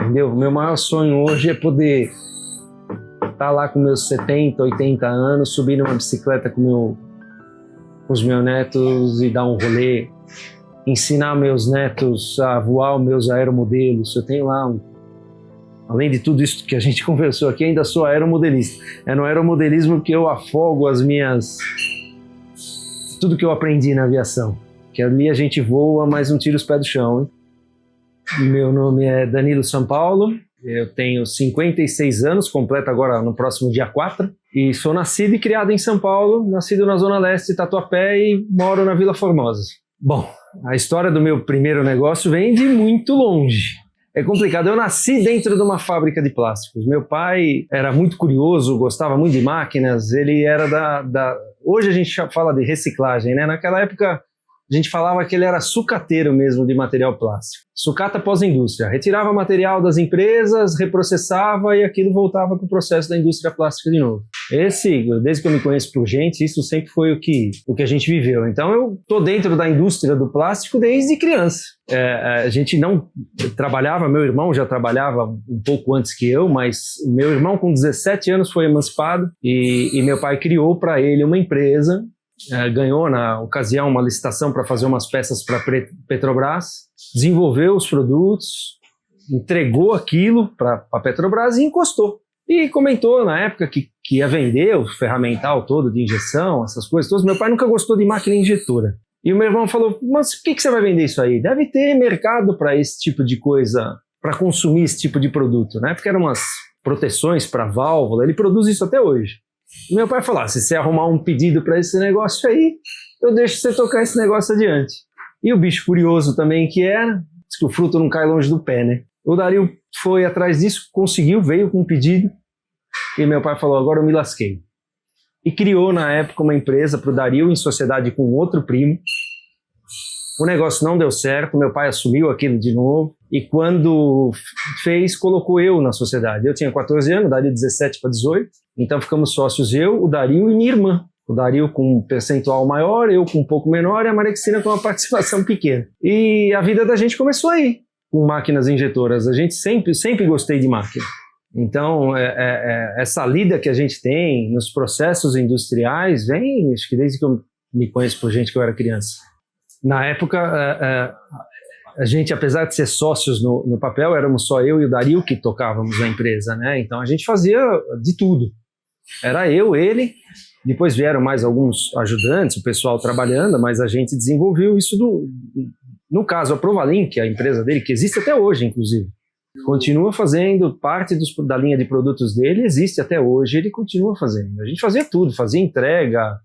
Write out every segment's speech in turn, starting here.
entendeu? Meu maior sonho hoje é poder estar lá com meus 70, 80 anos, subir numa bicicleta com os meus netos e dar um rolê, ensinar meus netos a voar os meus aeromodelos. Eu tenho lá além de tudo isso que a gente conversou aqui, ainda sou aeromodelista. É no aeromodelismo que eu afogo tudo que eu aprendi na aviação. Que ali a gente voa, mas não tira os pés do chão, hein? Meu nome é Danilo São Paulo, eu tenho 56 anos, completo agora no próximo dia 4, e sou nascido e criado em São Paulo, nascido na Zona Leste, Tatuapé, e moro na Vila Formosa. Bom, a história do meu primeiro negócio vem de muito longe. É complicado, eu nasci dentro de uma fábrica de plásticos. Meu pai era muito curioso, gostava muito de máquinas, ele era Hoje a gente fala de reciclagem, né? Naquela época a gente falava que ele era sucateiro mesmo de material plástico. Sucata pós-indústria. Retirava material das empresas, reprocessava e aquilo voltava para o processo da indústria plástica de novo. Desde que eu me conheço por gente, isso sempre foi o que a gente viveu. Então eu estou dentro da indústria do plástico desde criança. A gente não trabalhava, meu irmão já trabalhava um pouco antes que eu, mas meu irmão com 17 anos foi emancipado e meu pai criou para ele uma empresa. Ganhou na ocasião uma licitação para fazer umas peças para Petrobras, desenvolveu os produtos, entregou aquilo para a Petrobras e encostou. E comentou na época que ia vender o ferramental todo de injeção, essas coisas todas. Meu pai nunca gostou de máquina injetora. E o meu irmão falou, mas por que você vai vender isso aí? Deve ter mercado para esse tipo de coisa, para consumir esse tipo de produto, né? Porque eram umas proteções para válvula, ele produz isso até hoje. E meu pai falou, se você arrumar um pedido para esse negócio aí, eu deixo você tocar esse negócio adiante. E o bicho curioso também que era, diz que o fruto não cai longe do pé, né? O Dario foi atrás disso, conseguiu, veio com um pedido, e meu pai falou, agora eu me lasquei. E criou na época uma empresa para o Dario em sociedade com outro primo. O negócio não deu certo, meu pai assumiu aquilo de novo, e quando fez, colocou eu na sociedade. Eu tinha 14 anos, o Dario 17 para 18, então ficamos sócios eu, o Dario e minha irmã. O Dario com um percentual maior, eu com um pouco menor e a Maria Cristina com uma participação pequena. E a vida da gente começou aí, com máquinas injetoras. A gente sempre gostei de máquina. Então, essa lida que a gente tem nos processos industriais vem, acho que desde que eu me conheço por gente que eu era criança. Na época, a gente, apesar de ser sócios no papel, éramos só eu e o Dario que tocávamos na empresa, né? Então a gente fazia de tudo. Era eu, ele, depois vieram mais alguns ajudantes, o pessoal trabalhando, mas a gente desenvolveu isso no caso, a Provalin, que é a empresa dele, que existe até hoje, inclusive. Continua fazendo parte da linha de produtos dele, existe até hoje, ele continua fazendo. A gente fazia tudo, fazia entrega,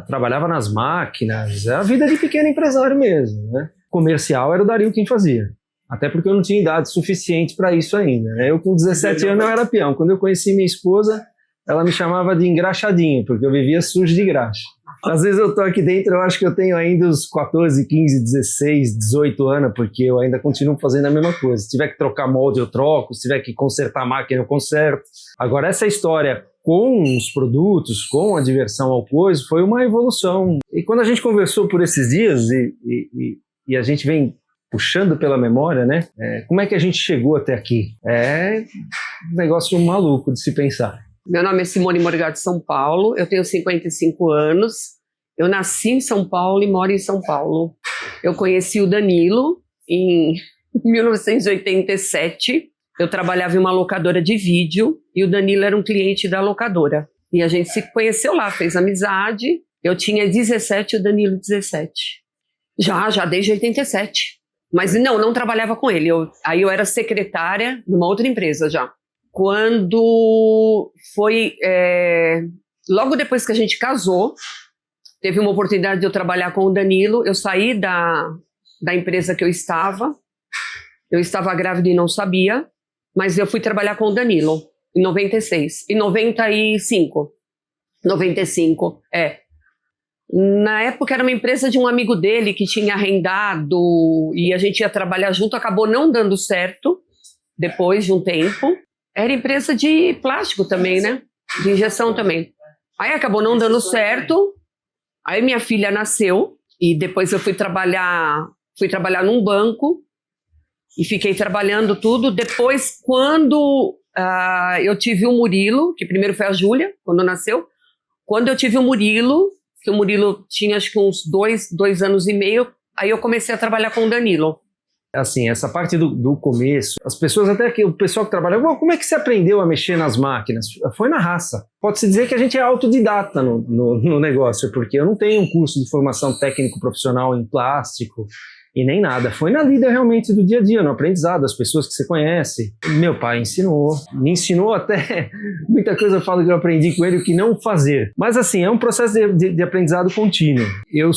trabalhava nas máquinas, é a vida de pequeno empresário mesmo, né? Comercial era o Dario quem fazia, até porque eu não tinha idade suficiente para isso ainda, né? Eu com 17 anos eu era peão. Quando eu conheci minha esposa, ela me chamava de engraxadinho, porque eu vivia sujo de graxa. Às vezes eu tô aqui dentro, eu acho que eu tenho ainda uns 14, 15, 16, 18 anos, porque eu ainda continuo fazendo a mesma coisa. Se tiver que trocar molde, eu troco. Se tiver que consertar a máquina, eu conserto. Agora, essa história com os produtos, com a diversão ao coisa, foi uma evolução. E quando a gente conversou por esses dias, e a gente vem puxando pela memória, né? Como é que a gente chegou até aqui? É um negócio maluco de se pensar. Meu nome é Simone Morgado São Paulo, eu tenho 55 anos, eu nasci em São Paulo e moro em São Paulo. Eu conheci o Danilo em 1987, eu trabalhava em uma locadora de vídeo e o Danilo era um cliente da locadora. E a gente se conheceu lá, fez amizade, eu tinha 17 e o Danilo 17. Já desde 87. Mas não trabalhava com ele, aí eu era secretária numa outra empresa já. Quando foi, logo depois que a gente casou, teve uma oportunidade de eu trabalhar com o Danilo, eu saí da empresa que eu estava grávida e não sabia, mas eu fui trabalhar com o Danilo, em 96, em 95, Na época era uma empresa de um amigo dele que tinha arrendado e a gente ia trabalhar junto, acabou não dando certo, depois de um tempo. Era empresa de plástico também, né? De injeção também. Aí acabou não dando certo. Aí minha filha nasceu e depois eu fui trabalhar num banco. e fiquei trabalhando tudo. Depois, quando eu tive o Murilo, que primeiro foi a Júlia, quando nasceu, quando eu tive o Murilo, que o Murilo tinha acho que uns 2 anos e meio, aí eu comecei a trabalhar com o Danilo. Assim, essa parte do começo, as pessoas, até que o pessoal que trabalha, como é que você aprendeu a mexer nas máquinas? Foi na raça. Pode-se dizer que a gente é autodidata no negócio, porque eu não tenho um curso de formação técnico-profissional em plástico e nem nada. Foi na lida realmente do dia a dia, no aprendizado, das pessoas que você conhece. Meu pai me ensinou até muita coisa, eu falo que eu aprendi com ele o que não fazer. Mas assim, é um processo de aprendizado contínuo. Eu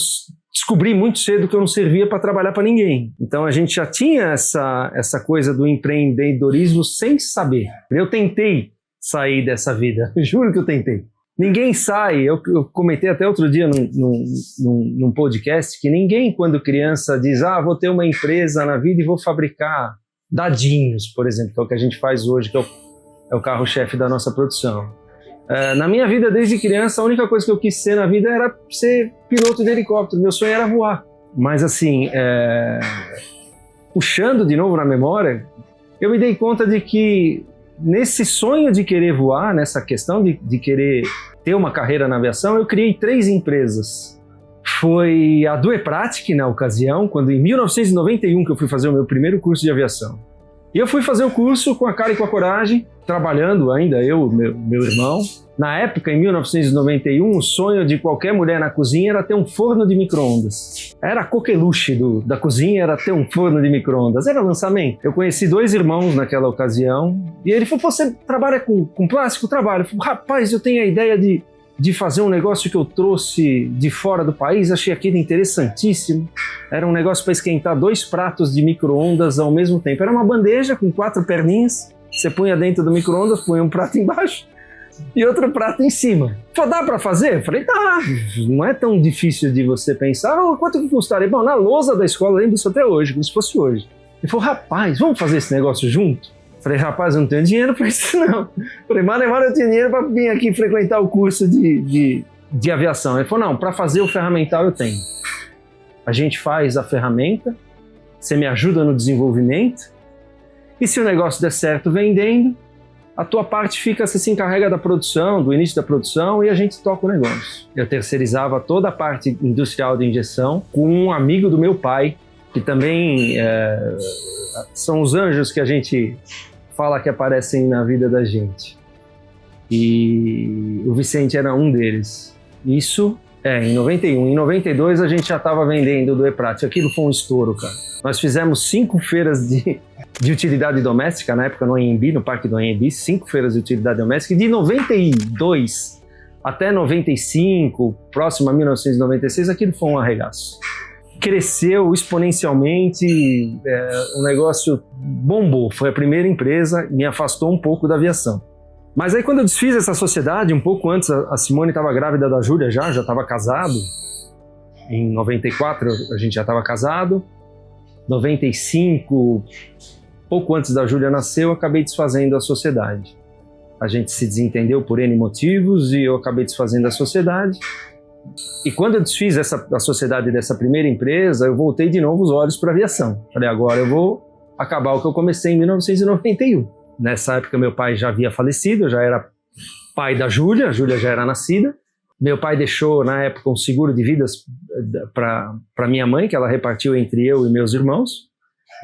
descobri muito cedo que eu não servia para trabalhar para ninguém. Então a gente já tinha essa coisa do empreendedorismo sem saber. Eu tentei sair dessa vida, juro que eu tentei. Ninguém sai, eu comentei até outro dia num podcast, que ninguém quando criança diz, vou ter uma empresa na vida e vou fabricar dadinhos, por exemplo, que é o que a gente faz hoje, que é o carro-chefe da nossa produção. Na minha vida, desde criança, a única coisa que eu quis ser na vida era ser piloto de helicóptero. Meu sonho era voar. Mas assim, puxando de novo na memória, eu me dei conta de que nesse sonho de querer voar, nessa questão de querer ter uma carreira na aviação, eu criei 3 empresas. Foi a Duepratic, na ocasião, quando em 1991 que eu fui fazer o meu primeiro curso de aviação. E eu fui fazer o curso com a cara e com a coragem, trabalhando ainda, eu, meu irmão. Na época, em 1991, o sonho de qualquer mulher na cozinha era ter um forno de micro-ondas. Era a coqueluche da cozinha, era ter um forno de micro-ondas. Era lançamento. Eu conheci 2 irmãos naquela ocasião, e ele falou, você trabalha com plástico? Trabalho. Eu falei, rapaz, eu tenho a ideia de fazer um negócio que eu trouxe de fora do país, achei aquilo interessantíssimo. Era um negócio para esquentar 2 pratos de micro-ondas ao mesmo tempo. Era uma bandeja com 4 perninhas, você punha dentro do micro-ondas, punha um prato embaixo e outro prato em cima. Falei, dá para fazer? Eu falei, tá, não é tão difícil de você pensar, quanto que custaria? Bom, na lousa da escola, lembro disso até hoje, como se fosse hoje. Ele falou, rapaz, vamos fazer esse negócio junto? Falei, rapaz, eu não tenho dinheiro para isso não. Falei, mas eu tenho dinheiro para vir aqui frequentar o curso de aviação. Ele falou, não, para fazer o ferramental eu tenho. A gente faz a ferramenta, você me ajuda no desenvolvimento, e se o negócio der certo vendendo, a tua parte fica, você se encarrega da produção, do início da produção, e a gente toca o negócio. Eu terceirizava toda a parte industrial de injeção com um amigo do meu pai, que também são os anjos que a gente fala que aparecem na vida da gente. E o Vicente era um deles. Isso em 91. Em 92 a gente já estava vendendo do Duepratic. Aquilo foi um estouro, cara. Nós fizemos 5 feiras de utilidade doméstica, na época no AMB, no Parque do AMB, 5 feiras de utilidade doméstica. E de 92 até 95, próximo a 1996, aquilo foi um arregaço. Cresceu exponencialmente, o negócio bombou. Foi a primeira empresa, me afastou um pouco da aviação. Mas aí quando eu desfiz essa sociedade, um pouco antes, a Simone estava grávida da Júlia já estava casado. Em 94 a gente já estava casado. 95, pouco antes da Júlia nascer, eu acabei desfazendo a sociedade. A gente se desentendeu por N motivos e eu acabei desfazendo a sociedade. E quando eu desfiz a sociedade dessa primeira empresa, eu voltei de novo os olhos para a aviação. Falei, agora eu vou acabar o que eu comecei em 1991. Nessa época meu pai já havia falecido, eu já era pai da Júlia, a Júlia já era nascida. Meu pai deixou na época um seguro de vidas para minha mãe, que ela repartiu entre eu e meus irmãos.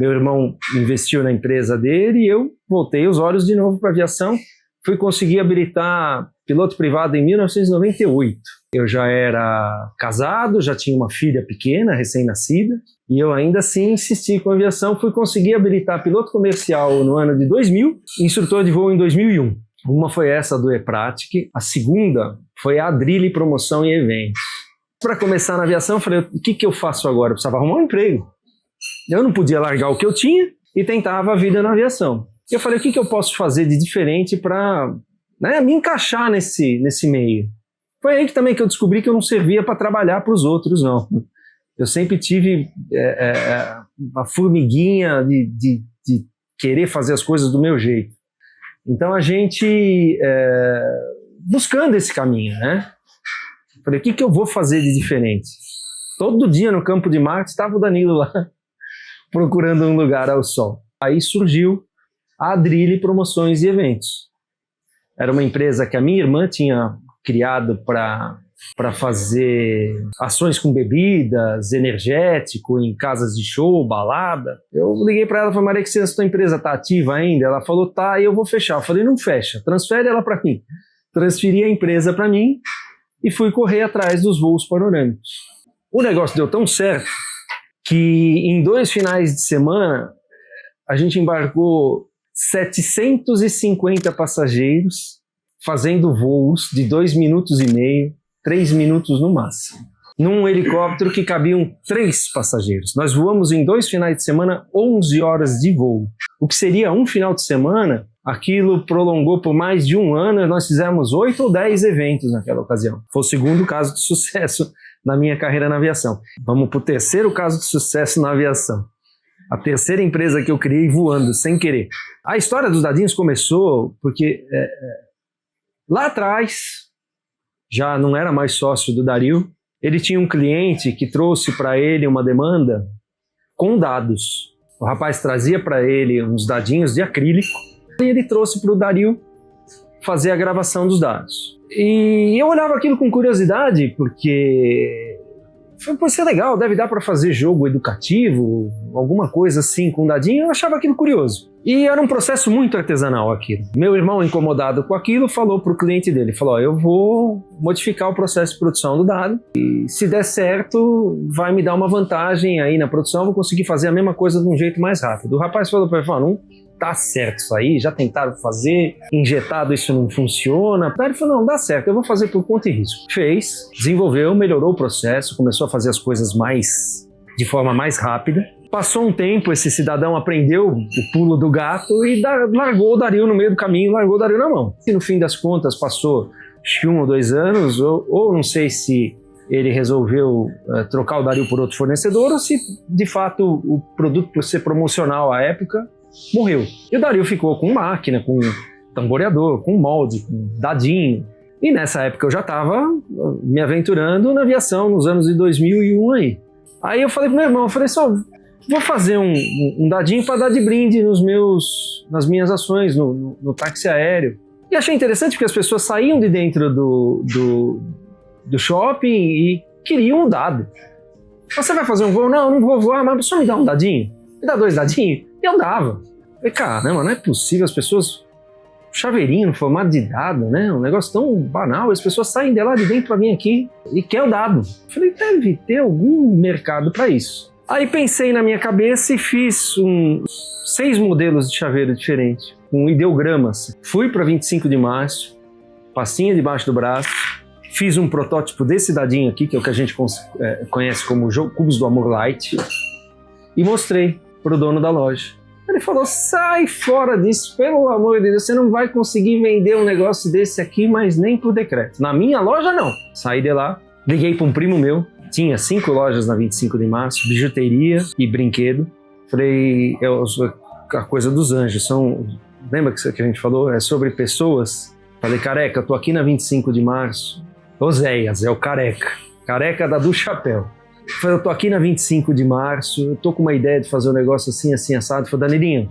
Meu irmão investiu na empresa dele e eu voltei os olhos de novo para a aviação. Fui conseguir habilitar piloto privado em 1998. Eu já era casado, já tinha uma filha pequena, recém-nascida, e eu ainda assim insisti com a aviação. Fui conseguir habilitar piloto comercial no ano de 2000, instrutor de voo em 2001. Uma foi essa do Duepratic, a segunda foi a Adrilli Promoção e Eventos. Para começar na aviação, eu falei, o que eu faço agora? Eu precisava arrumar um emprego. Eu não podia largar o que eu tinha e tentava a vida na aviação. Eu falei, o que eu posso fazer de diferente para me encaixar nesse meio? Foi aí também que eu descobri que eu não servia para trabalhar para os outros, não. Eu sempre tive uma formiguinha de querer fazer as coisas do meu jeito. Então a gente, buscando esse caminho, né? Falei, o que eu vou fazer de diferente? Todo dia no campo de Marte estava o Danilo lá, procurando um lugar ao sol. Aí surgiu a Adrilli Promoções e Eventos. Era uma empresa que a minha irmã tinha criado para fazer ações com bebidas, energético, em casas de show, balada. Eu liguei para ela e falei, Maria Cristina, sua empresa está ativa ainda? Ela falou, tá, eu vou fechar. Eu falei, não fecha, transfere ela para mim. Transferi a empresa para mim e fui correr atrás dos voos panorâmicos. O negócio deu tão certo que em 2 finais de semana a gente embarcou 750 passageiros fazendo voos de 2,5 minutos, 3 minutos no máximo, num helicóptero que cabiam 3 passageiros. Nós voamos em 2 finais de semana 11 horas de voo. O que seria um final de semana, aquilo prolongou por mais de 1 ano e nós fizemos 8 ou 10 eventos naquela ocasião. Foi o segundo caso de sucesso na minha carreira na aviação. Vamos para o terceiro caso de sucesso na aviação. A terceira empresa que eu criei voando, sem querer. A história dos dadinhos começou porque lá atrás, já não era mais sócio do Dario, ele tinha um cliente que trouxe para ele uma demanda com dados. O rapaz trazia para ele uns dadinhos de acrílico e ele trouxe para o Dario fazer a gravação dos dados. E eu olhava aquilo com curiosidade, porque pode ser legal, deve dar para fazer jogo educativo, alguma coisa assim com dadinho. Eu achava aquilo curioso. E era um processo muito artesanal aquilo. Meu irmão, incomodado com aquilo, falou para o cliente dele, falou, eu vou modificar o processo de produção do dado e se der certo, vai me dar uma vantagem aí na produção, eu vou conseguir fazer a mesma coisa de um jeito mais rápido. O rapaz falou para ele, não tá certo isso aí, já tentaram fazer, injetado isso não funciona. Aí ele falou, não, dá certo, eu vou fazer por conta e risco. Fez, desenvolveu, melhorou o processo, começou a fazer as coisas de forma mais rápida. Passou um tempo, esse cidadão aprendeu o pulo do gato e largou o Dario no meio do caminho, largou o Dario na mão. E no fim das contas passou 1 ou 2 anos, ou não sei se ele resolveu trocar o Dario por outro fornecedor ou se de fato o produto, por ser promocional à época, morreu. E o Dario ficou com máquina, com tamboreador, com molde, com dadinho. E nessa época eu já estava me aventurando na aviação, nos anos de 2001 aí. Aí eu falei pro meu irmão, eu falei só, vou fazer um dadinho para dar de brinde nas minhas ações, no táxi aéreo. E achei interessante porque as pessoas saíam de dentro do shopping e queriam um dado. Você vai fazer um voo? Não, não vou voar, mas só me dá um dadinho. Me dá 2 dadinhos? E eu dava. Falei, caramba, não é possível, as pessoas... Chaveirinho no formato de dado, né? Um negócio tão banal, as pessoas saem de lá de dentro para vir aqui e quer o dado. Falei, deve ter algum mercado para isso. Aí pensei na minha cabeça e fiz 6 modelos de chaveiro diferentes, com ideogramas. Fui para 25 de março, pastinha debaixo do braço, fiz um protótipo desse dadinho aqui, que é o que a gente conhece como Cubos do Amor Light, e mostrei para o dono da loja. Ele falou, sai fora disso, pelo amor de Deus, você não vai conseguir vender um negócio desse aqui, mas nem por decreto. Na minha loja, não. Saí de lá, liguei para um primo meu, tinha 5 lojas na 25 de março, bijuteria e brinquedo. Falei, a coisa dos anjos, lembra que a gente falou? É sobre pessoas. Falei, careca, eu tô aqui na 25 de março. Oséias, é o careca do chapéu. Eu tô aqui na 25 de março, eu tô com uma ideia de fazer um negócio assim, assim, assado. Falei, Danilinho,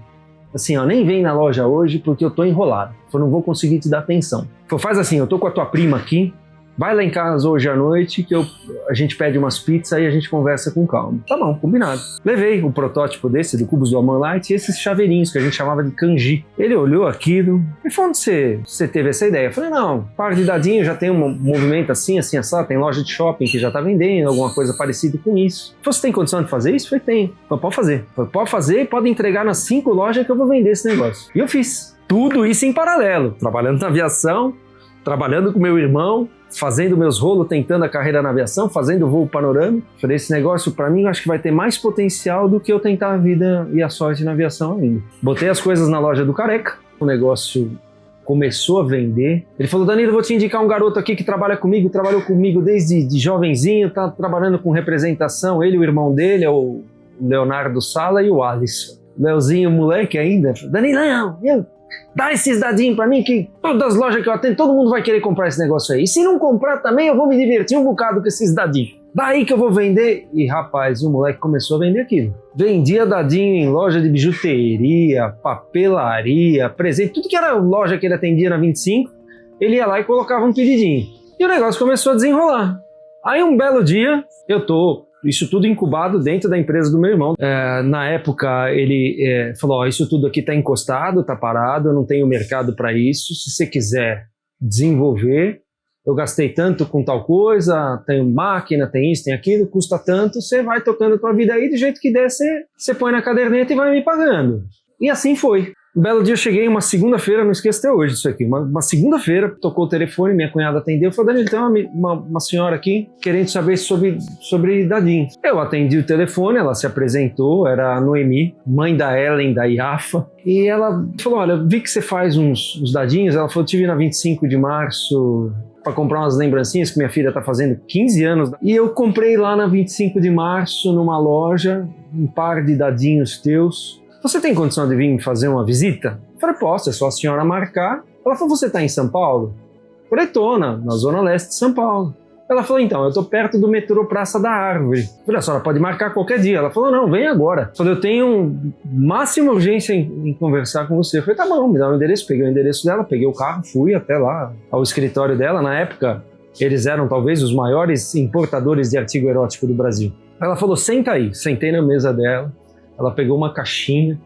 assim, ó, nem vem na loja hoje porque eu tô enrolado. Eu não vou conseguir te dar atenção. Falei, faz assim, eu tô com a tua prima aqui, vai lá em casa hoje à noite que a gente pede umas pizzas e a gente conversa com calma. Tá bom, combinado. Levei o protótipo desse, do Cubos do Amor Light, e esses chaveirinhos que a gente chamava de kanji. Ele olhou aquilo e falou, onde você teve essa ideia? Eu falei, não, par de dadinho, já tem um movimento assim, assim, assado, tem loja de shopping que já tá vendendo, alguma coisa parecida com isso. Ele falou, você tem condição de fazer isso? Eu falei, tenho. Falei, pode fazer. Eu falei, pode fazer e pode entregar nas 5 lojas que eu vou vender esse negócio. E eu fiz. Tudo isso em paralelo, trabalhando na aviação, trabalhando com meu irmão, fazendo meus rolos, tentando a carreira na aviação, fazendo voo panorâmico. Falei, esse negócio para mim eu acho que vai ter mais potencial do que eu tentar a vida e a sorte na aviação ainda. Botei as coisas na loja do careca, o negócio começou a vender. Ele falou, Danilo, vou te indicar um garoto aqui que trabalhou comigo desde jovenzinho, tá trabalhando com representação, ele e o irmão dele, é o Leonardo Sala e o Alisson. Leozinho, moleque ainda, Danilão, dá esses dadinhos pra mim que todas as lojas que eu atendo, todo mundo vai querer comprar esse negócio aí. E se não comprar também, eu vou me divertir um bocado com esses dadinhos. daí que eu vou vender. E rapaz, o moleque começou a vender aquilo. Vendia dadinho em loja de bijuteria, papelaria, presente, tudo que era loja que ele atendia na 25, ele ia lá e colocava um pedidinho. E o negócio começou a desenrolar. Aí um belo dia, isso tudo incubado dentro da empresa do meu irmão. Na época ele falou, isso tudo aqui está encostado, está parado, eu não tenho mercado para isso, se você quiser desenvolver, eu gastei tanto com tal coisa, tenho máquina, tem isso, tem aquilo, custa tanto, você vai tocando a tua vida aí, do jeito que der, você põe na caderneta e vai me pagando. E assim foi. Um belo dia eu cheguei, uma segunda-feira, não esqueço até hoje disso aqui, uma segunda-feira, tocou o telefone, minha cunhada atendeu, falou, Danilo, tem uma senhora aqui querendo saber sobre dadinho. Eu atendi o telefone, ela se apresentou, era a Noemi, mãe da Ellen, da IAFA, e ela falou, olha, vi que você faz uns dadinhos, ela falou, tive na 25 de março para comprar umas lembrancinhas que minha filha está fazendo 15 anos, e eu comprei lá na 25 de março, numa loja, um par de dadinhos teus. Você tem condição de vir fazer uma visita? Eu falei, posso, é só a senhora marcar. Ela falou, você está em São Paulo? Eu falei, tô, na zona leste de São Paulo. Ela falou, então, eu tô perto do metrô Praça da Árvore. Eu falei, a senhora pode marcar qualquer dia. Ela falou, não, vem agora. Eu falei, eu tenho máxima urgência em conversar com você. Eu falei, tá bom, me dá o endereço. Peguei o endereço dela, peguei o carro, fui até lá, ao escritório dela. Na época, eles eram talvez os maiores importadores de artigo erótico do Brasil. Ela falou, senta aí. Sentei na mesa dela. Ela pegou uma caixinha,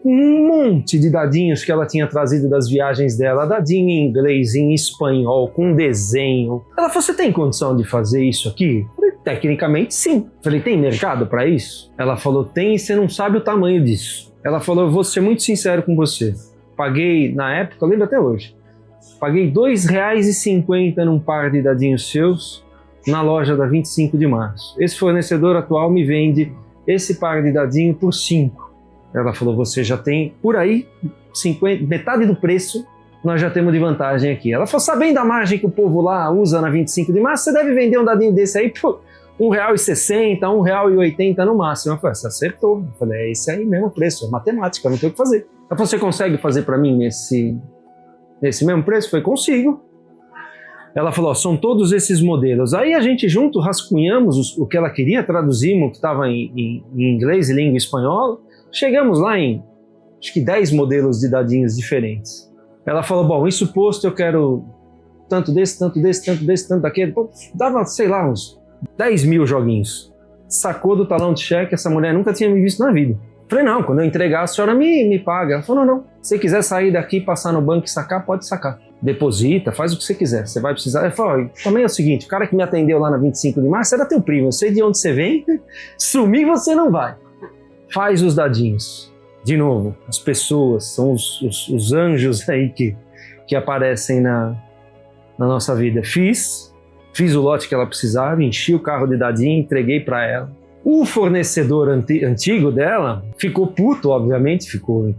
um monte de dadinhos que ela tinha trazido das viagens dela, dadinho em inglês, em espanhol, com desenho. Ela falou, você tem condição de fazer isso aqui? Eu falei, tecnicamente sim. Eu falei, tem mercado para isso? Ela falou, tem, e você não sabe o tamanho disso. Ela falou, eu vou ser muito sincero com você. Paguei, na época, eu lembro até hoje, paguei R$ 2,50 num par de dadinhos seus na loja da 25 de março. Esse fornecedor atual me vende esse par de dadinho por 5. Ela falou, você já tem por aí 50, metade do preço, nós já temos de vantagem aqui. Ela falou, sabendo a margem que o povo lá usa na 25 de março, você deve vender um dadinho desse aí por R$1,60, R$1,80 no máximo. Eu falei, você acertou. Eu falei, é esse aí mesmo preço, é matemática, não tem o que fazer. Ela falou, você consegue fazer para mim nesse mesmo preço? Eu falei, consigo. Ela falou, são todos esses modelos. Aí a gente junto rascunhamos o que ela queria, traduzimos o que estava em inglês e língua espanhola. Chegamos lá em, acho que 10 modelos de dadinhos diferentes. Ela falou, bom, isso posto eu quero tanto desse, tanto desse, tanto desse, tanto daquele. Pô, dava, sei lá, uns 10 mil joguinhos. Sacou do talão de cheque, essa mulher nunca tinha me visto na vida. Falei, não, quando eu entregar a senhora me paga. Ela falou, não. Se você quiser sair daqui, passar no banco e sacar, pode sacar. Deposita, faz o que você quiser, você vai precisar. Ela falou, também é o seguinte, o cara que me atendeu lá na 25 de março era teu primo, eu sei de onde você vem, sumir você não vai. Faz os dadinhos. De novo, as pessoas, são os anjos aí que aparecem na nossa vida. Fiz o lote que ela precisava, enchi o carro de dadinho, entreguei para ela. O fornecedor antigo dela ficou puto, obviamente, ficou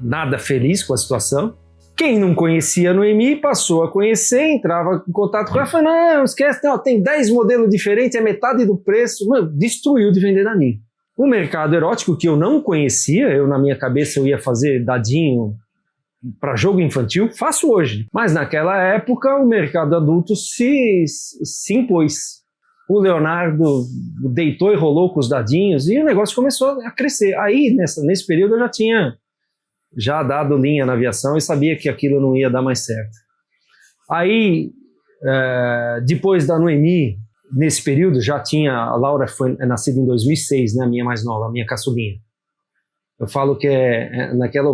nada feliz com a situação. Quem não conhecia a Noemi passou a conhecer, entrava em contato com ela e falou, não, esquece, não, tem 10 modelos diferentes, é metade do preço. Mano, destruiu de vender dadinho. O mercado erótico que eu não conhecia, na minha cabeça eu ia fazer dadinho para jogo infantil, faço hoje. Mas naquela época o mercado adulto se impôs. O Leonardo deitou e rolou com os dadinhos e o negócio começou a crescer. Aí, nesse período, eu já tinha dado linha na aviação e sabia que aquilo não ia dar mais certo. Aí, depois da Noemi, nesse período, a Laura é nascida em 2006, né, a minha mais nova, a minha caçulinha. Eu falo que naquela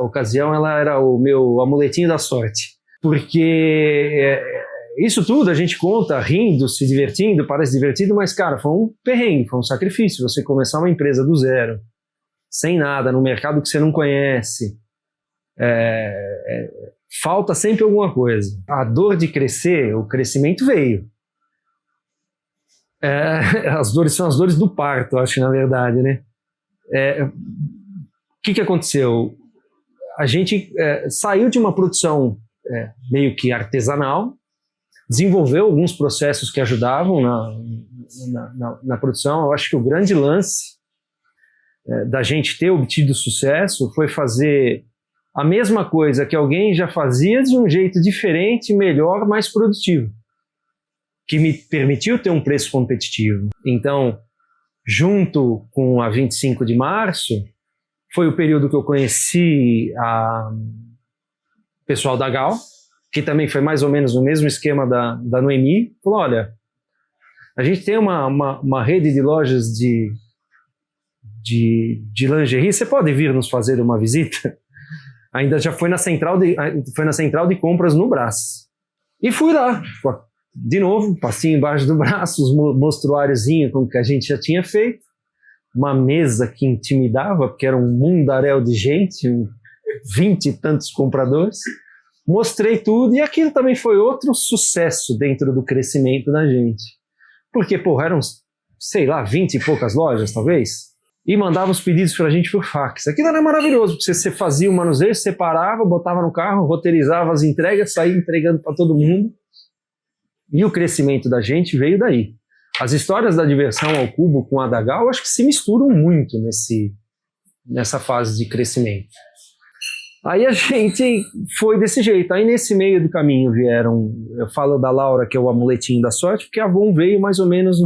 ocasião ela era o meu amuletinho da sorte, porque isso tudo a gente conta rindo, se divertindo, parece divertido, mas cara, foi um perrengue, foi um sacrifício, você começar uma empresa do zero, sem nada, no mercado que você não conhece, falta sempre alguma coisa. A dor de crescer, o crescimento veio. As dores são as dores do parto, acho, na verdade, né? O que aconteceu? A gente saiu de uma produção meio que artesanal, desenvolveu alguns processos que ajudavam na produção. Eu acho que o grande lance da gente ter obtido sucesso foi fazer a mesma coisa que alguém já fazia de um jeito diferente, melhor, mais produtivo. que me permitiu ter um preço competitivo. Então, junto com a 25 de março, foi o período que eu conheci o pessoal da Gal, que também foi mais ou menos no mesmo esquema da Noemi. Falou, olha, a gente tem uma rede de lojas de lingerie, você pode vir nos fazer uma visita? Ainda já foi na central de compras no Brás. E fui lá, de novo, passinho embaixo do braço, os mostruáriozinho com que a gente já tinha feito, uma mesa que intimidava, porque era um mundaréu de gente, 20 e tantos compradores. Mostrei tudo e aquilo também foi outro sucesso dentro do crescimento da gente. Porque, eram, sei lá, 20 e poucas lojas, talvez, e mandava os pedidos pra gente por fax. Aquilo era maravilhoso, porque você fazia o manuseio, separava, botava no carro, roteirizava as entregas, saía entregando para todo mundo. E o crescimento da gente veio daí. As histórias da diversão ao cubo com a da Gal, acho que se misturam muito nessa fase de crescimento. Aí a gente foi desse jeito. Aí nesse meio do caminho vieram, eu falo da Laura, que é o amuletinho da sorte, porque a Avon veio mais ou menos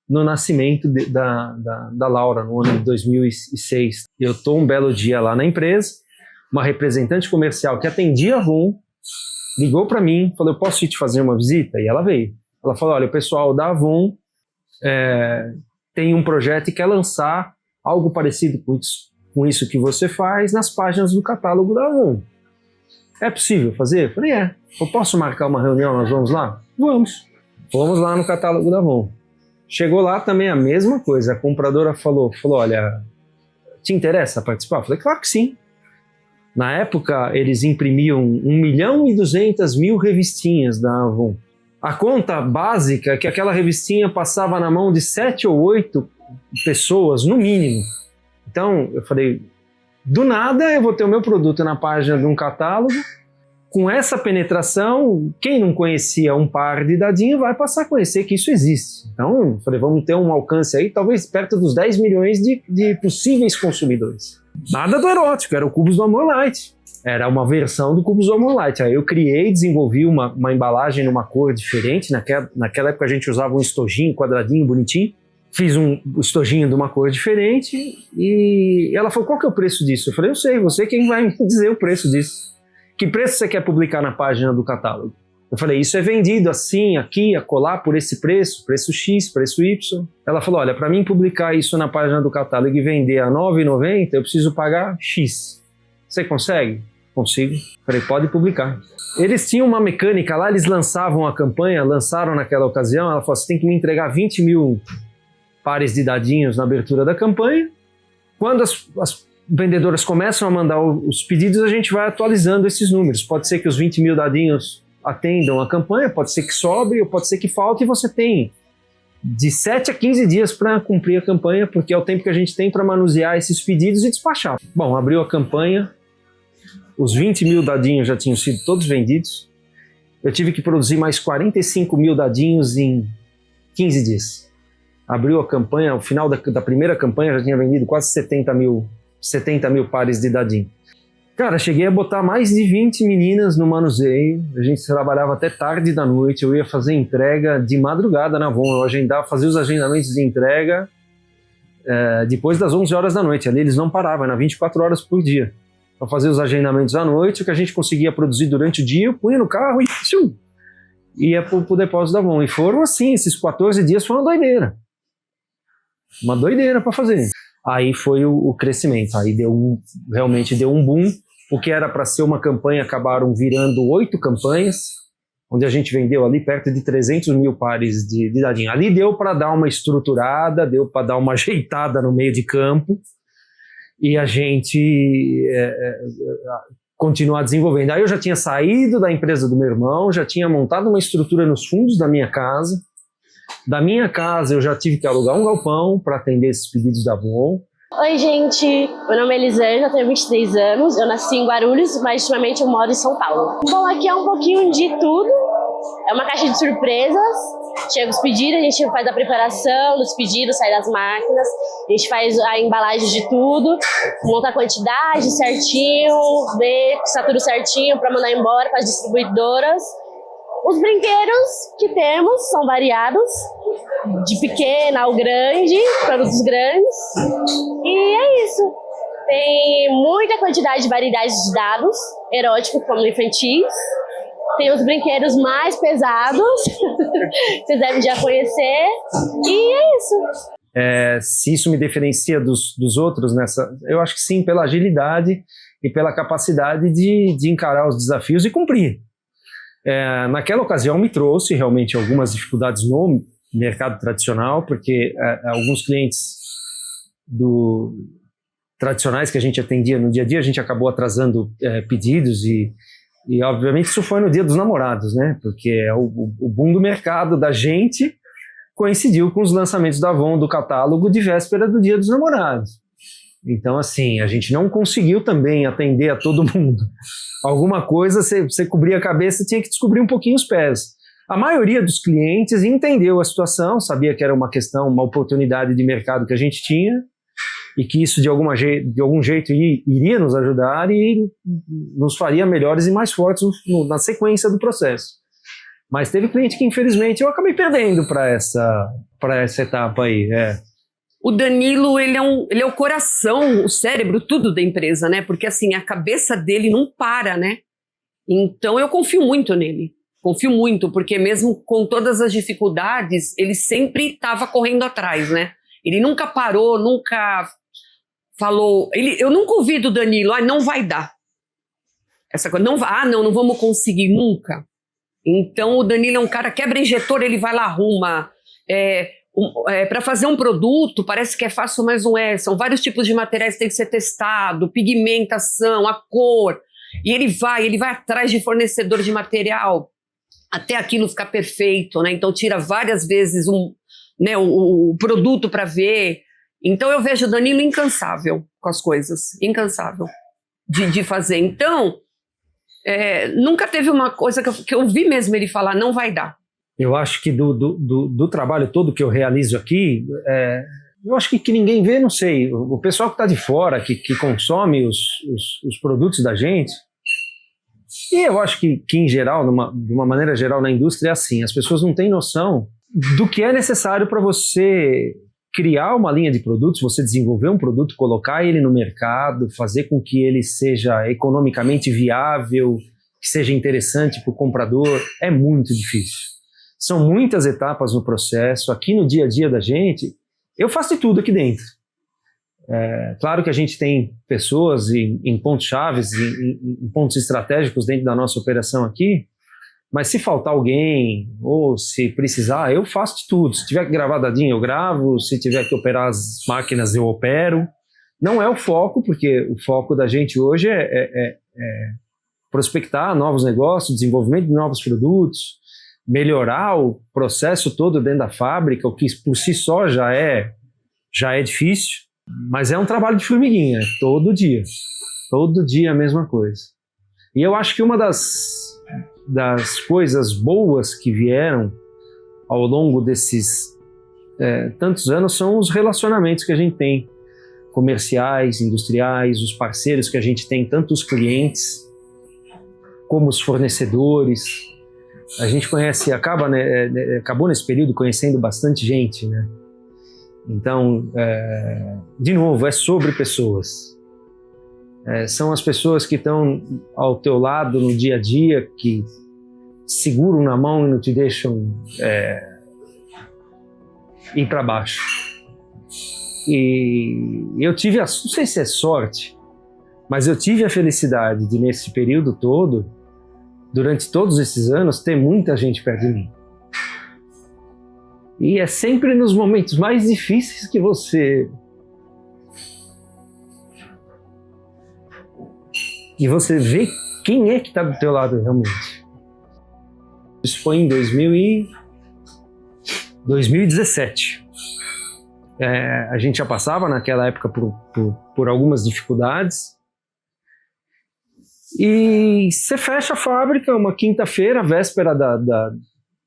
no nascimento da Laura, no ano de 2006. Eu estou um belo dia lá na empresa, uma representante comercial que atendia a Avon, ligou para mim, falou, eu posso ir te fazer uma visita? E ela veio. Ela falou, olha, o pessoal da Avon tem um projeto e quer lançar algo parecido com isso que você faz nas páginas do catálogo da Avon. É possível fazer? Eu falei, eu posso marcar uma reunião, nós vamos lá? Vamos. Vamos lá no catálogo da Avon. Chegou lá também a mesma coisa, a compradora falou, olha, te interessa participar? Eu falei, claro que sim. Na época, eles imprimiam 1.200.000 revistinhas da Avon. A conta básica é que aquela revistinha passava na mão de 7 ou 8 pessoas, no mínimo. Então, eu falei, do nada eu vou ter o meu produto na página de um catálogo, com essa penetração, quem não conhecia um par de dadinho vai passar a conhecer que isso existe. Então, eu falei, vamos ter um alcance aí, talvez perto dos 10 milhões de possíveis consumidores. Nada do erótico, era o Cubos do Amor Light. Era uma versão do Cubos do Amor Light. Aí eu criei, desenvolvi uma embalagem numa cor diferente. Naquela época a gente usava um estojinho, quadradinho, bonitinho. Fiz um estojinho de uma cor diferente e ela falou, qual que é o preço disso? Eu falei, eu sei, você quem vai me dizer o preço disso. Que preço você quer publicar na página do catálogo? Eu falei, isso é vendido assim, aqui, acolá, por esse preço X, preço Y. Ela falou, olha, para mim publicar isso na página do catálogo e vender a R$ 9,90, eu preciso pagar X. Você consegue? Consigo. Eu falei, pode publicar. Eles tinham uma mecânica lá, eles lançavam a campanha, lançaram naquela ocasião, ela falou, você tem que me entregar 20 mil pares de dadinhos na abertura da campanha. Quando as vendedoras começam a mandar os pedidos, a gente vai atualizando esses números. Pode ser que os 20 mil dadinhos atendam a campanha, pode ser que sobre, ou pode ser que falte, e você tem de 7 a 15 dias para cumprir a campanha, porque é o tempo que a gente tem para manusear esses pedidos e despachar. Bom, abriu a campanha, os 20 mil dadinhos já tinham sido todos vendidos, eu tive que produzir mais 45 mil dadinhos em 15 dias. Abriu a campanha, ao final da primeira campanha já tinha vendido quase 70 mil pares de dadinho. Cara, cheguei a botar mais de 20 meninas no manuseio, a gente trabalhava até tarde da noite, eu ia fazer entrega de madrugada na Avon, eu fazia os agendamentos de entrega depois das 11 horas da noite, ali eles não paravam, era 24 horas por dia. Eu fazia os agendamentos à noite, o que a gente conseguia produzir durante o dia, eu punha no carro e ia pro depósito da Avon. E foram assim, esses 14 dias foi uma doideira. Uma doideira para fazer. Aí foi o crescimento, aí realmente deu um boom. O que era para ser uma campanha acabaram virando 8 campanhas, onde a gente vendeu ali perto de 300 mil pares de dadinho. Ali deu para dar uma estruturada, deu para dar uma ajeitada no meio de campo e a gente continuar desenvolvendo. Aí eu já tinha saído da empresa do meu irmão, já tinha montado uma estrutura nos fundos da minha casa. Da minha casa eu já tive que alugar um galpão para atender esses pedidos da Avon. Oi gente, meu nome é Elisângela, tenho 23 anos, eu nasci em Guarulhos, mas ultimamente eu moro em São Paulo. Bom, aqui é um pouquinho de tudo, é uma caixa de surpresas, chega os pedidos, a gente faz a preparação dos pedidos, sai das máquinas, a gente faz a embalagem de tudo, monta a quantidade certinho, vê se está tudo certinho para mandar embora para as distribuidoras. Os brinquedos que temos são variados, de pequeno ao grande, produtos grandes. E é isso. Tem muita quantidade de variedades de dados, eróticos como infantis. Tem os brinquedos mais pesados, vocês devem já conhecer. E é isso. Se isso me diferencia dos outros eu acho que sim, pela agilidade e pela capacidade de encarar os desafios e cumprir. Naquela ocasião me trouxe realmente algumas dificuldades no mercado tradicional, porque alguns clientes tradicionais que a gente atendia no dia a dia, a gente acabou atrasando pedidos e obviamente isso foi no Dia dos Namorados, né? Porque o boom do mercado da gente coincidiu com os lançamentos da Avon do catálogo de véspera do Dia dos Namorados. Então, assim, a gente não conseguiu também atender a todo mundo. Alguma coisa, você cobria a cabeça e tinha que descobrir um pouquinho os pés. A maioria dos clientes entendeu a situação, sabia que era uma questão, uma oportunidade de mercado que a gente tinha e que isso de algum jeito iria nos ajudar e nos faria melhores e mais fortes na sequência do processo. Mas teve cliente que, infelizmente, eu acabei perdendo para essa etapa aí. O Danilo, ele é o coração, o cérebro, tudo da empresa, né? Porque, assim, a cabeça dele não para, né? Então, eu confio muito nele. Confio muito, porque mesmo com todas as dificuldades, ele sempre estava correndo atrás, né? Ele nunca parou, nunca falou... Eu nunca ouvi do Danilo, não vai dar. Essa coisa, não vamos conseguir, nunca. Então, o Danilo é um cara, quebra injetor, ele vai lá, arruma. Para fazer um produto, parece que é fácil, mas não é. São vários tipos de materiais que tem que ser testado, pigmentação, a cor. E ele vai atrás de fornecedor de material até aquilo ficar perfeito, né? Então, tira várias vezes o produto para ver. Então, eu vejo o Danilo incansável com as coisas. Incansável de fazer. Então... nunca teve uma coisa que eu vi mesmo ele falar, não vai dar. Eu acho que do trabalho todo que eu realizo aqui, eu acho que ninguém vê, não sei, o pessoal que está de fora, que consome os produtos da gente, e eu acho que em geral, de uma maneira geral na indústria é assim, as pessoas não têm noção do que é necessário para você criar uma linha de produtos, você desenvolver um produto, colocar ele no mercado, fazer com que ele seja economicamente viável, que seja interessante para o comprador, é muito difícil. São muitas etapas no processo. Aqui no dia a dia da gente, eu faço de tudo aqui dentro. Claro que a gente tem pessoas em pontos chaves, em pontos estratégicos dentro da nossa operação aqui, mas se faltar alguém, ou se precisar, eu faço de tudo. Se tiver que gravar dadinho, eu gravo. Se tiver que operar as máquinas, eu opero. Não é o foco, porque o foco da gente hoje é prospectar novos negócios, desenvolvimento de novos produtos, melhorar o processo todo dentro da fábrica, o que por si só já é difícil, mas é um trabalho de formiguinha, todo dia a mesma coisa. E eu acho que uma das coisas boas que vieram ao longo desses tantos anos são os relacionamentos que a gente tem, comerciais, industriais, os parceiros que a gente tem, tanto os clientes como os fornecedores. A gente acabou nesse período conhecendo bastante gente, né? Então, de novo, é sobre pessoas. São as pessoas que estão ao teu lado no dia a dia, que seguram na mão e não te deixam ir para baixo. E eu tive, não sei se é sorte, mas eu tive a felicidade de, nesse período todo, durante todos esses anos, ter muita gente perto de mim. E é sempre nos momentos mais difíceis que você vê quem é que está do teu lado realmente. Isso foi em 2017. A gente já passava naquela época por algumas dificuldades. E você fecha a fábrica uma quinta-feira, véspera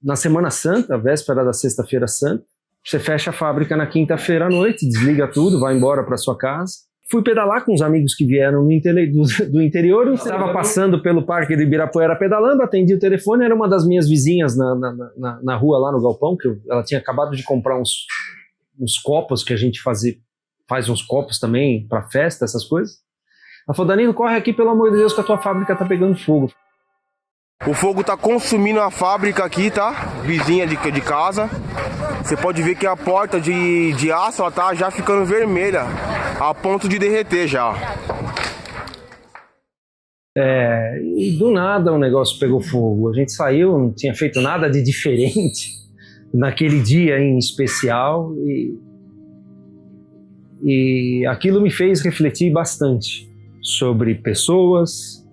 na Semana Santa, véspera da Sexta-feira Santa. Você fecha a fábrica na quinta-feira à noite, desliga tudo, vai embora para sua casa. Fui pedalar com os amigos que vieram do interior. Eu estava passando pelo Parque do Ibirapuera pedalando, atendi o telefone, era uma das minhas vizinhas na rua lá no galpão, que ela tinha acabado de comprar uns copos que a gente faz uns copos também para festa, essas coisas. Ela falou: Danilo, corre aqui, pelo amor de Deus, que a tua fábrica tá pegando fogo. O fogo tá consumindo a fábrica aqui, tá? Vizinha de casa. Você pode ver que a porta de aço, ela tá já ficando vermelha, a ponto de derreter já. E do nada o negócio pegou fogo. A gente saiu, não tinha feito nada de diferente naquele dia em especial. E aquilo me fez refletir bastante sobre pessoas,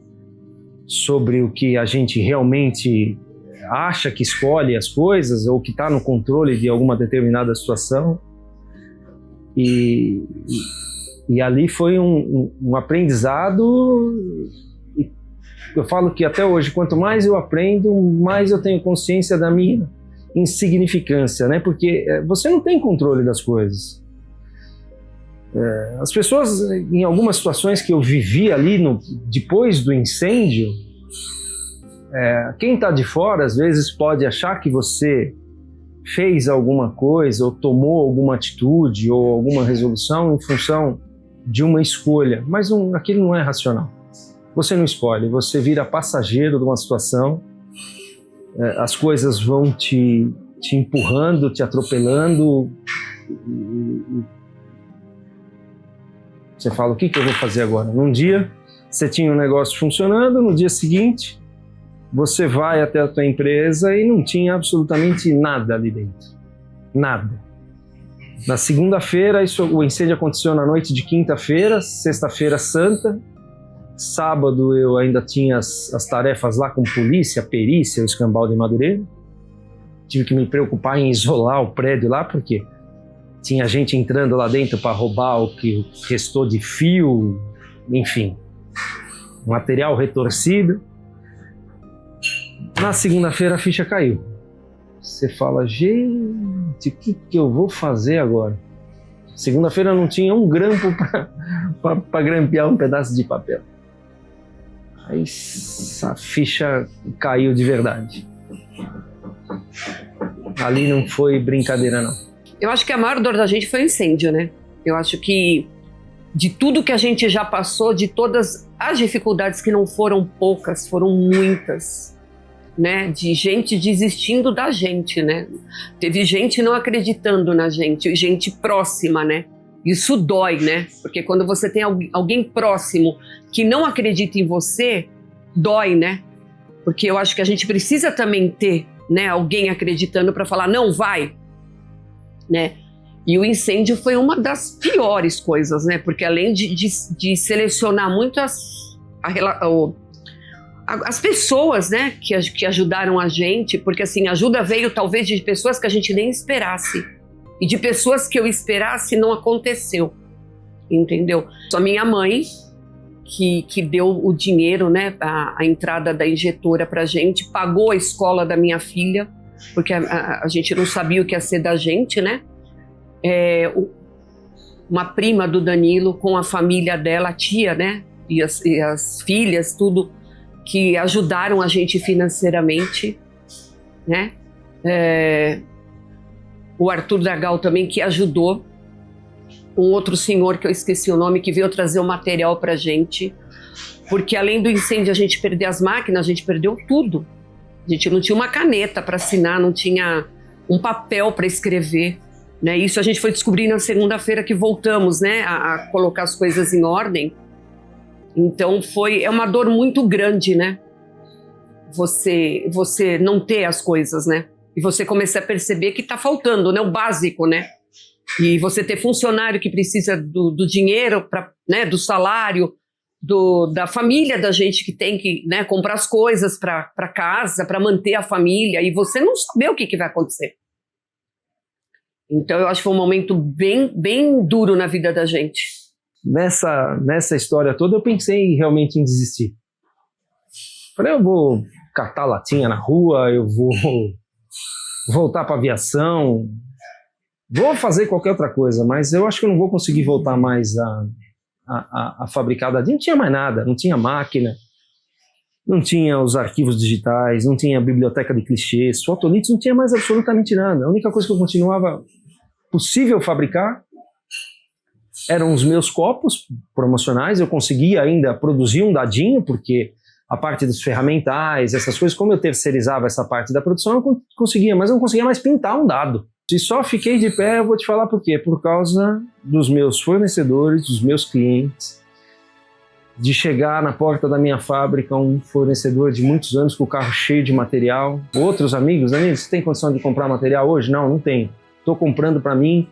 sobre o que a gente realmente acha que escolhe as coisas ou que está no controle de alguma determinada situação. E ali foi um aprendizado. E eu falo que até hoje, quanto mais eu aprendo, mais eu tenho consciência da minha insignificância, né? Porque você não tem controle das coisas. As pessoas, em algumas situações que eu vivi ali depois do incêndio, quem está de fora às vezes pode achar que você fez alguma coisa ou tomou alguma atitude ou alguma resolução em função de uma escolha, mas aquilo não é racional. Você não escolhe, você vira passageiro de uma situação, as coisas vão te empurrando, te atropelando, e você fala: o que eu vou fazer agora? Num dia você tinha um negócio funcionando, no dia seguinte você vai até a tua empresa e não tinha absolutamente nada ali dentro. Nada. Na segunda-feira, o incêndio aconteceu na noite de quinta-feira, sexta-feira santa. Sábado eu ainda tinha as tarefas lá com polícia, perícia, o escambau de Madureira. Tive que me preocupar em isolar o prédio lá, porque tinha gente entrando lá dentro para roubar o que restou de fio, enfim, material retorcido. Na segunda-feira a ficha caiu. Você fala: gente, o que eu vou fazer agora? Segunda-feira não tinha um grampo para grampear um pedaço de papel. Aí a ficha caiu de verdade. Ali não foi brincadeira, não. Eu acho que a maior dor da gente foi o incêndio, né? Eu acho que de tudo que a gente já passou, de todas as dificuldades, que não foram poucas, foram muitas, né? De gente desistindo da gente, né? Teve gente não acreditando na gente, gente próxima, né? Isso dói, né? Porque quando você tem alguém próximo que não acredita em você, dói, né? Porque eu acho que a gente precisa também ter, né, alguém acreditando para falar: não, vai, né? E o incêndio foi uma das piores coisas, né? Porque além de selecionar muito as pessoas, né, que ajudaram a gente, porque assim, a ajuda veio talvez de pessoas que a gente nem esperasse, e de pessoas que eu esperasse não aconteceu, entendeu? Só minha mãe que deu o dinheiro, né, a entrada da injetora pra gente, pagou a escola da minha filha, porque a gente não sabia o que ia ser da gente, né? Uma prima do Danilo com a família dela, a tia, né, e as filhas, tudo, que ajudaram a gente financeiramente, né? O Arthur Dagal também, que ajudou. Um outro senhor, que eu esqueci o nome, que veio trazer o material pra gente. Porque além do incêndio a gente perder as máquinas, a gente perdeu tudo. A gente não tinha uma caneta para assinar, não tinha um papel para escrever, né? Isso a gente foi descobrir na segunda-feira que voltamos, né, a colocar as coisas em ordem. Então é uma dor muito grande, né? Você não ter as coisas, né? E você começar a perceber que tá faltando, né? O básico, né? E você ter funcionário que precisa do dinheiro, né? Do salário, da família da gente que tem que, né, comprar as coisas para casa, para manter a família, e você não saber o que vai acontecer. Então eu acho que foi um momento bem, bem duro na vida da gente. Nessa história toda eu pensei realmente em desistir. Falei: eu vou catar latinha na rua, eu vou voltar para aviação, vou fazer qualquer outra coisa, mas eu acho que eu não vou conseguir voltar mais a fabricar dadinho, não tinha mais nada, não tinha máquina, não tinha os arquivos digitais, não tinha a biblioteca de clichês, fotolitos, não tinha mais absolutamente nada. A única coisa que eu continuava possível fabricar eram os meus copos promocionais. Eu conseguia ainda produzir um dadinho, porque a parte dos ferramentais, essas coisas, como eu terceirizava essa parte da produção, eu conseguia, mas eu não conseguia mais pintar um dado. Se só fiquei de pé, eu vou te falar por quê. Por causa dos meus fornecedores, dos meus clientes, de chegar na porta da minha fábrica um fornecedor de muitos anos com o carro cheio de material. Outros amigos, Danilo, você tem condição de comprar material hoje? Não, não tenho. Estou comprando para mim,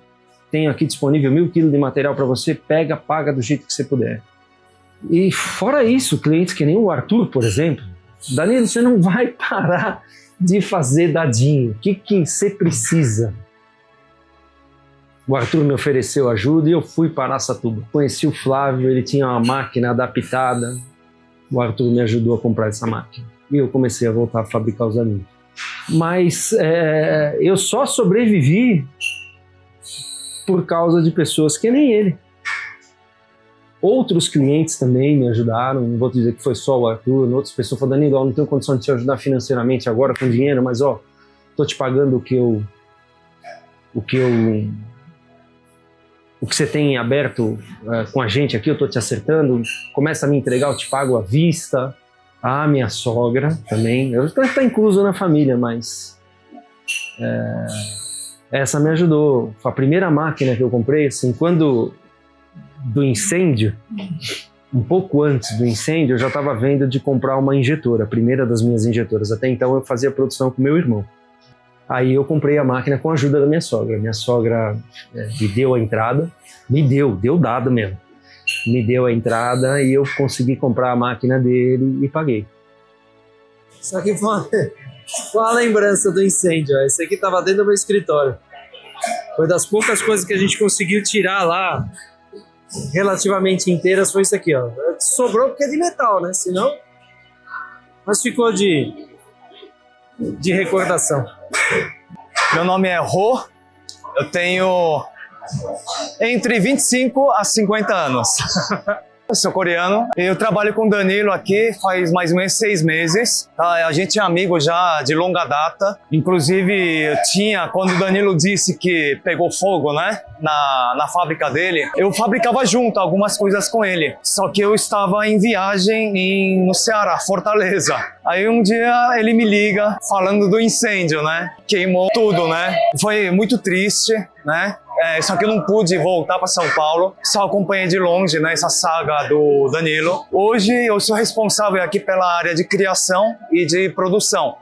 tenho aqui disponível 1000 quilos de material para você, pega, paga do jeito que você puder. E fora isso, clientes que nem o Arthur, por exemplo, Danilo, você não vai parar de fazer dadinho. O que você precisa? O Arthur me ofereceu ajuda e eu fui para Araçatuba. Conheci o Flávio, ele tinha uma máquina adaptada. O Arthur me ajudou a comprar essa máquina. E eu comecei a voltar a fabricar os dadinhos. Mas eu só sobrevivi por causa de pessoas que nem ele. Outros clientes também me ajudaram, não vou dizer que foi só o Arthur, outras pessoas falaram, Danilo, eu não tenho condição de te ajudar financeiramente agora com dinheiro, mas tô te pagando o que você tem aberto com a gente aqui, eu tô te acertando, começa a me entregar, eu te pago à vista. A minha sogra também, está incluso na família, mas essa me ajudou. A primeira máquina que eu comprei, assim, quando do incêndio, um pouco antes do incêndio, eu já estava vendo de comprar uma injetora, a primeira das minhas injetoras. Até então eu fazia produção com meu irmão. Aí eu comprei a máquina com a ajuda da minha sogra. Minha sogra me deu a entrada, deu dado mesmo. Me deu a entrada e eu consegui comprar a máquina dele e paguei. Só que foi uma lembrança do incêndio. Esse aqui estava dentro do meu escritório. Foi das poucas coisas que a gente conseguiu tirar lá, relativamente inteiras, foi isso aqui, ó. Sobrou porque é de metal, né? Senão, mas ficou de recordação. Meu nome é Rô, eu tenho entre 25 a 50 anos. Eu sou coreano e eu trabalho com o Danilo aqui faz mais ou menos 6 meses. A gente é amigo já de longa data. Inclusive, quando o Danilo disse que pegou fogo, né, na fábrica dele, eu fabricava junto algumas coisas com ele. Só que eu estava em viagem no Ceará, Fortaleza. Aí um dia ele me liga falando do incêndio, né? Queimou tudo, né? Foi muito triste, né? Só que eu não pude voltar para São Paulo, só acompanhei de longe, né, essa saga do Danilo. Hoje eu sou responsável aqui pela área de criação e de produção.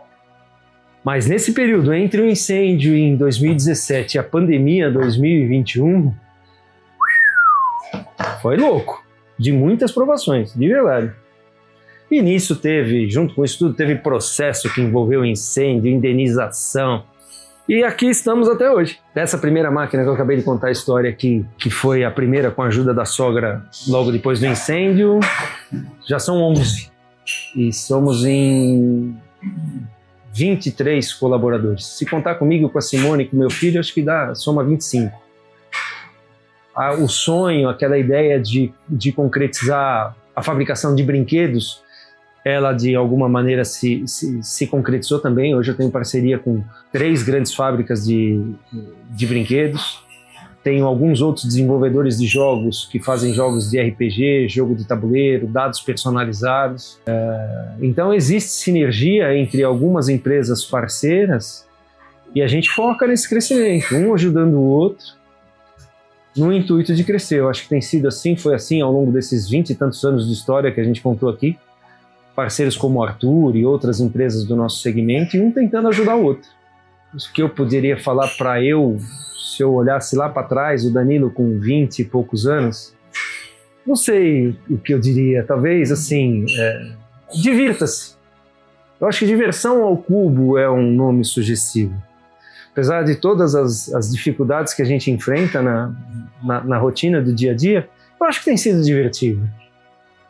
Mas nesse período, entre o incêndio em 2017 e a pandemia 2021, foi louco, de muitas provações, de verdade. E nisso junto com isso tudo, teve processo que envolveu incêndio, indenização. E aqui estamos até hoje. Dessa primeira máquina que eu acabei de contar a história aqui, que foi a primeira com a ajuda da sogra logo depois do incêndio, já são 11. E somos em 23 colaboradores. Se contar comigo, com a Simone e com meu filho, acho que soma 25. O sonho, aquela ideia de concretizar a fabricação de brinquedos, ela de alguma maneira se concretizou também. Hoje eu tenho parceria com 3 grandes fábricas de brinquedos. Tenho alguns outros desenvolvedores de jogos que fazem jogos de RPG, jogo de tabuleiro, dados personalizados. Então existe sinergia entre algumas empresas parceiras e a gente foca nesse crescimento, um ajudando o outro no intuito de crescer. Eu acho que tem sido assim, foi assim ao longo desses 20 e tantos anos de história que a gente contou aqui. Parceiros como o Arthur e outras empresas do nosso segmento, e um tentando ajudar o outro. O que eu poderia falar para se eu olhasse lá para trás, o Danilo com 20 e poucos anos, não sei o que eu diria, talvez assim, divirta-se. Eu acho que diversão ao cubo é um nome sugestivo. Apesar de todas as dificuldades que a gente enfrenta na rotina do dia a dia, eu acho que tem sido divertido.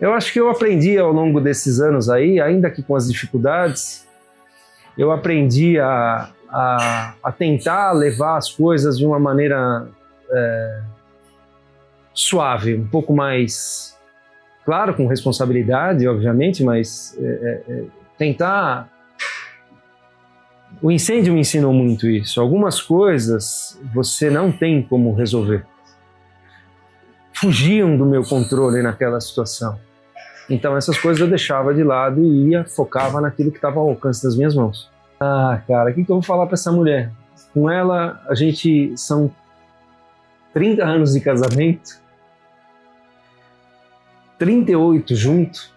Eu acho que eu aprendi ao longo desses anos aí, ainda que com as dificuldades, eu aprendi a tentar levar as coisas de uma maneira suave, um pouco mais, claro, com responsabilidade, obviamente, mas tentar... O incêndio me ensinou muito isso. Algumas coisas você não tem como resolver. Fugiam do meu controle naquela situação. Então essas coisas eu deixava de lado e focava naquilo que estava ao alcance das minhas mãos. Ah, cara, o que eu vou falar para essa mulher? Com ela, a gente são 30 anos de casamento, 38 junto,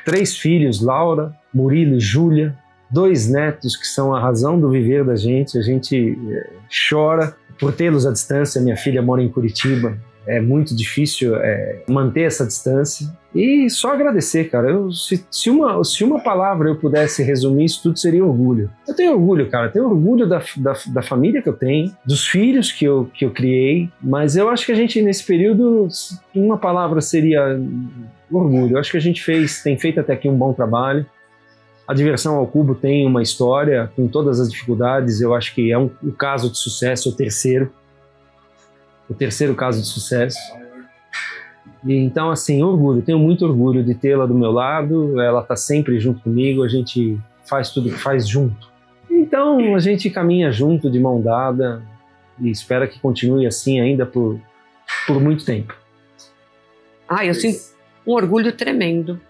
3 filhos, Laura, Murilo e Júlia, 2 netos que são a razão do viver da gente. A gente chora por tê-los à distância. Minha filha mora em Curitiba, é muito difícil manter essa distância. E só agradecer, cara. Se uma palavra eu pudesse resumir isso tudo, seria orgulho. Eu tenho orgulho, cara. Eu tenho orgulho da família que eu tenho, dos filhos que eu criei, mas eu acho que a gente, nesse período, uma palavra seria orgulho. Eu acho que a gente tem feito até aqui um bom trabalho. A Diversão ao Cubo tem uma história com todas as dificuldades. Eu acho que é um caso de sucesso, o terceiro caso de sucesso. E então, assim, orgulho. Tenho muito orgulho de tê-la do meu lado. Ela está sempre junto comigo. A gente faz tudo que faz junto. Então, a gente caminha junto, de mão dada, e espera que continue assim ainda por muito tempo. Eu sinto um orgulho tremendo.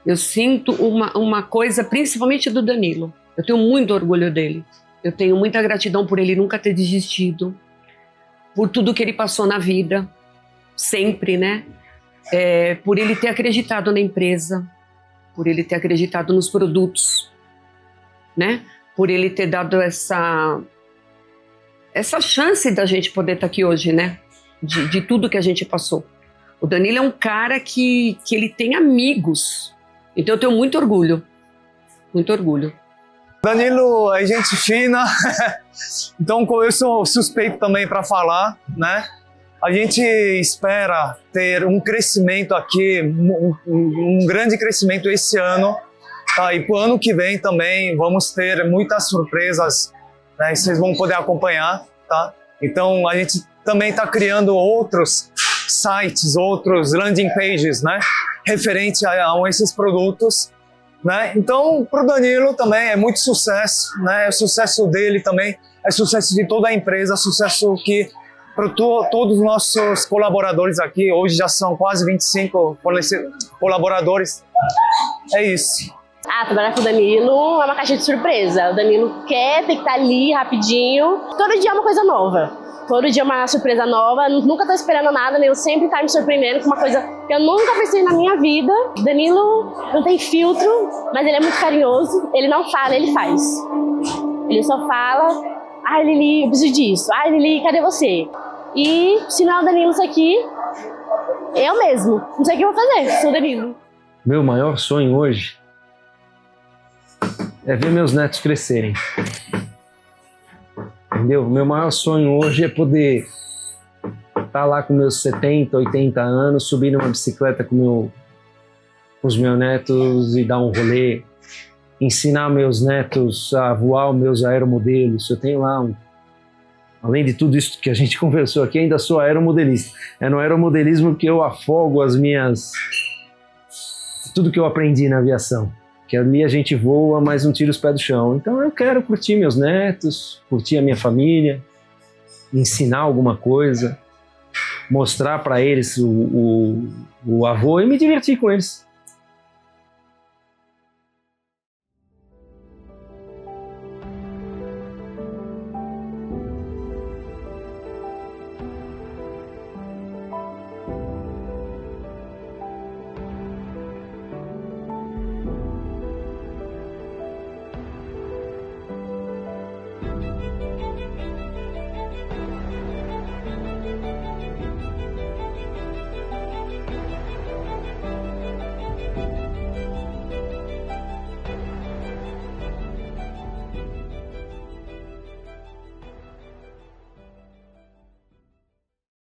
Eu sinto uma coisa, principalmente do Danilo. Eu tenho muito orgulho dele. Eu tenho muita gratidão por ele nunca ter desistido, por tudo que ele passou na vida, sempre, né? Por ele ter acreditado na empresa, por ele ter acreditado nos produtos, né? Por ele ter dado essa chance da gente poder estar aqui hoje, né? De tudo que a gente passou. O Danilo é um cara que ele tem amigos. Então eu tenho muito orgulho. Muito orgulho. Danilo é gente fina, então eu sou suspeito também para falar, né? A gente espera ter um crescimento aqui, um grande crescimento esse ano, tá? E para o ano que vem também vamos ter muitas surpresas, né? E vocês vão poder acompanhar, tá? Então a gente também está criando outros sites, outros landing pages, né? Referente a esses produtos, né? Então, para o Danilo também é muito sucesso, né? É sucesso dele também, é sucesso de toda a empresa, sucesso que para todos os nossos colaboradores aqui, hoje já são quase 25 colaboradores. É isso. Trabalhar com o Danilo é uma caixa de surpresa. O Danilo tem que estar ali rapidinho. Todo dia é uma coisa nova. Todo dia é uma surpresa nova, nunca tô esperando nada, ele sempre tá me surpreendendo com uma coisa que eu nunca pensei na minha vida. Danilo não tem filtro, mas ele é muito carinhoso, ele não fala, ele faz. Ele só fala, Lili, eu preciso disso, Lili, cadê você? E se não é o Danilo isso aqui, eu mesmo, não sei o que eu vou fazer, sou o Danilo. Meu maior sonho hoje é ver meus netos crescerem. Entendeu? Meu maior sonho hoje é poder estar lá com meus 70, 80 anos, subir numa bicicleta com os meus netos e dar um rolê, ensinar meus netos a voar os meus aeromodelos. Eu tenho lá, além de tudo isso que a gente conversou aqui, ainda sou aeromodelista. É no aeromodelismo que eu afogo tudo que eu aprendi na aviação. Que ali a gente voa, mas não tira os pés do chão. Então eu quero curtir meus netos, curtir a minha família, ensinar alguma coisa, mostrar para eles o avô e me divertir com eles.